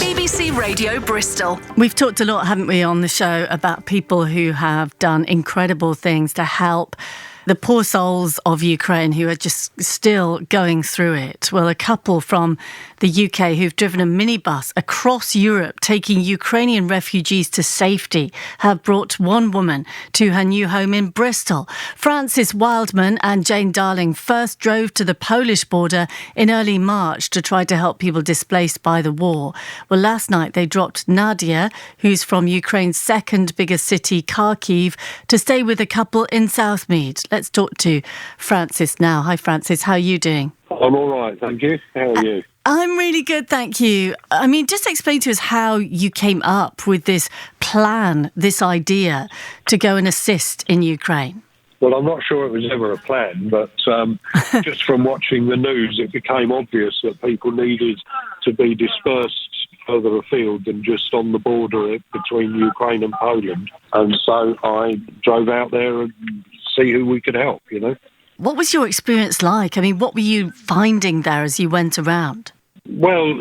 BBC Radio Bristol. We've talked a lot, haven't we, on the show about people who have done incredible things to help the poor souls of Ukraine who are just still going through it. Well, a couple from the UK who've driven a minibus across Europe taking Ukrainian refugees to safety have brought one woman to her new home in Bristol. Francis Wildman and Jane Darling first drove to the Polish border in early March to try to help people displaced by the war. Well, last night they dropped Nadia, who's from Ukraine's second biggest city, Kharkiv, to stay with a couple in Southmead. Let's talk to Francis now. Hi, Francis. How are you doing? I'm all right, thank you. How are you? I'm really good, thank you. I mean, just explain to us how you came up with this plan, this idea to go and assist in Ukraine. Well, I'm not sure it was ever a plan, but just from watching the news, it became obvious that people needed to be dispersed further afield than just on the border between Ukraine and Poland. And so I drove out there and see who we could help, you know. What was your experience like? I mean, what were you finding there as you went around? Well,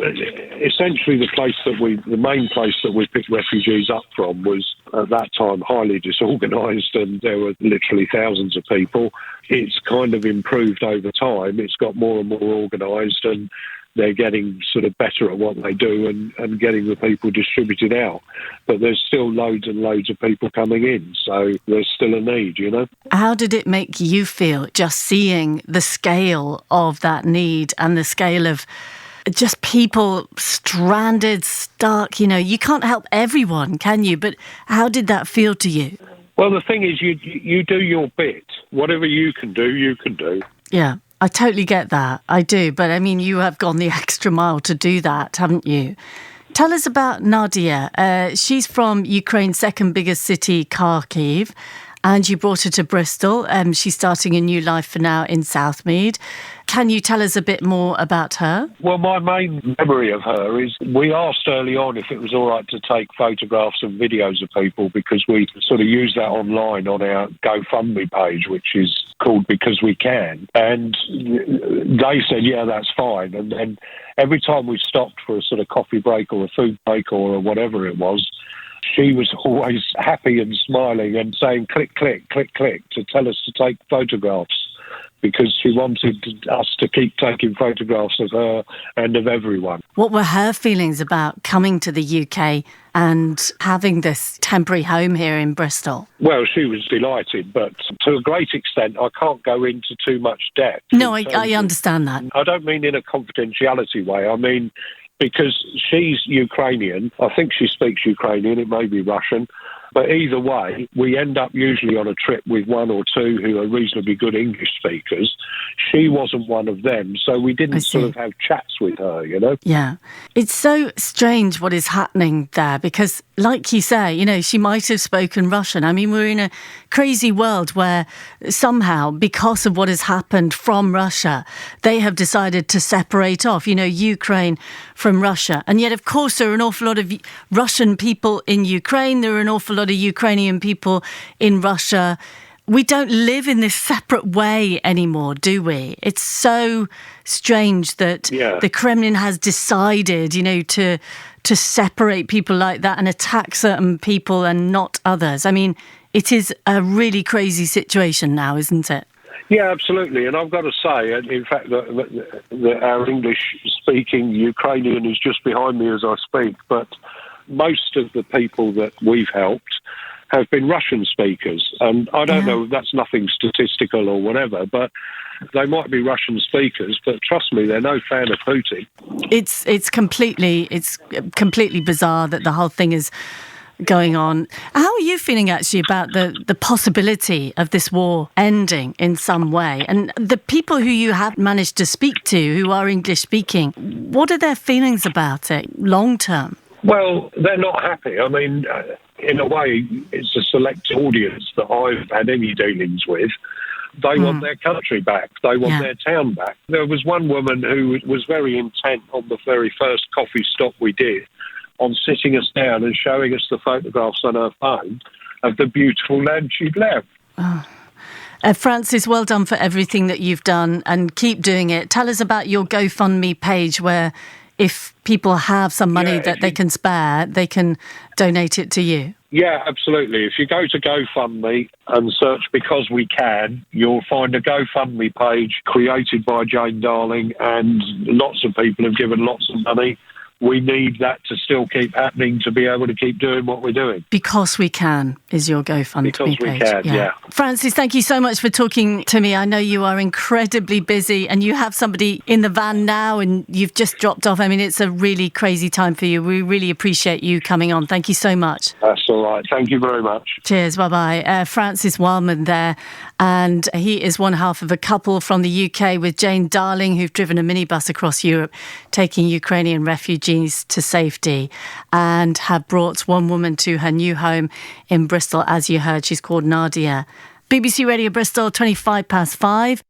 essentially the main place that we picked refugees up from was at that time highly disorganised, and there were literally thousands of people. It's kind of improved over time. It's got more and more organised, and they're getting sort of better at what they do and getting the people distributed out. But there's still loads and loads of people coming in, so there's still a need, you know. How did it make you feel just seeing the scale of that need and the scale of just people stranded, stuck? You know, you can't help everyone, can you? But how did that feel to you? Well, the thing is, you do your bit. Whatever you can do, you can do. Yeah. I totally get that. I do. But I mean, you have gone the extra mile to do that, haven't you? Tell us about Nadia. She's from Ukraine's second biggest city, Kharkiv, and you brought her to Bristol. She's starting a new life for now in Southmead. Can you tell us a bit more about her? Well, my main memory of her is we asked early on if it was all right to take photographs and videos of people, because we sort of use that online on our GoFundMe page, which is called Because We Can. And they said, yeah, that's fine. And then every time we stopped for a sort of coffee break or a food break or whatever it was, she was always happy and smiling and saying click, click, click, click to tell us to take photographs, because she wanted us to keep taking photographs of her and of everyone. What were her feelings about coming to the UK and having this temporary home here in Bristol? Well, she was delighted, but to a great extent, I can't go into too much depth. No, I understand that. I don't mean in a confidentiality way. I mean, because she's Ukrainian, I think she speaks Ukrainian, it may be Russian, but either way, we end up usually on a trip with one or two who are reasonably good English speakers. She wasn't one of them, so we didn't sort of have chats with her, you know? Yeah. It's so strange what is happening there, because like you say, you know, she might have spoken Russian. I mean, we're in a crazy world where somehow, because of what has happened from Russia, they have decided to separate off, you know, Ukraine from Russia. And yet, of course, there are an awful lot of Russian people in Ukraine. There are an awful lot of Ukrainian people in Russia. We don't live in this separate way anymore, do we? It's so strange that the Kremlin has decided, you know, to separate people like that and attack certain people and not others. I mean, it is a really crazy situation now, isn't it? Yeah, absolutely. And I've got to say, in fact, that our English-speaking Ukrainian is just behind me as I speak, but most of the people that we've helped have been Russian speakers. And I don't know, that's nothing statistical or whatever, but they might be Russian speakers, but trust me, they're no fan of Putin. It's completely bizarre that the whole thing is going on. How are you feeling actually about the possibility of this war ending in some way? And the people who you have managed to speak to who are English speaking, what are their feelings about it long term? Well, they're not happy. I mean, in a way, it's a select audience that I've had any dealings with. They want their country back. They want their town back. There was one woman who was very intent on the very first coffee stop we did on sitting us down and showing us the photographs on her phone of the beautiful land she'd left. Oh. Francis, well done for everything that you've done, and keep doing it. Tell us about your GoFundMe page where if people have some money that they can spare, they can donate it to you. Yeah, absolutely. If you go to GoFundMe and search Because We Can, you'll find a GoFundMe page created by Jane Darling, and lots of people have given lots of money. We need that to still keep happening to be able to keep doing what we're doing. Because We Can is your GoFundMe page. Because we can, yeah. Francis, thank you so much for talking to me. I know you are incredibly busy and you have somebody in the van now and you've just dropped off. I mean, it's a really crazy time for you. We really appreciate you coming on. Thank you so much. That's all right. Thank you very much. Cheers. Bye-bye. Francis Wildman there. And he is one half of a couple from the UK with Jane Darling, who've driven a minibus across Europe, taking Ukrainian refugees to safety, and have brought one woman to her new home in Bristol. As you heard, she's called Nadia. BBC Radio Bristol, 5:25.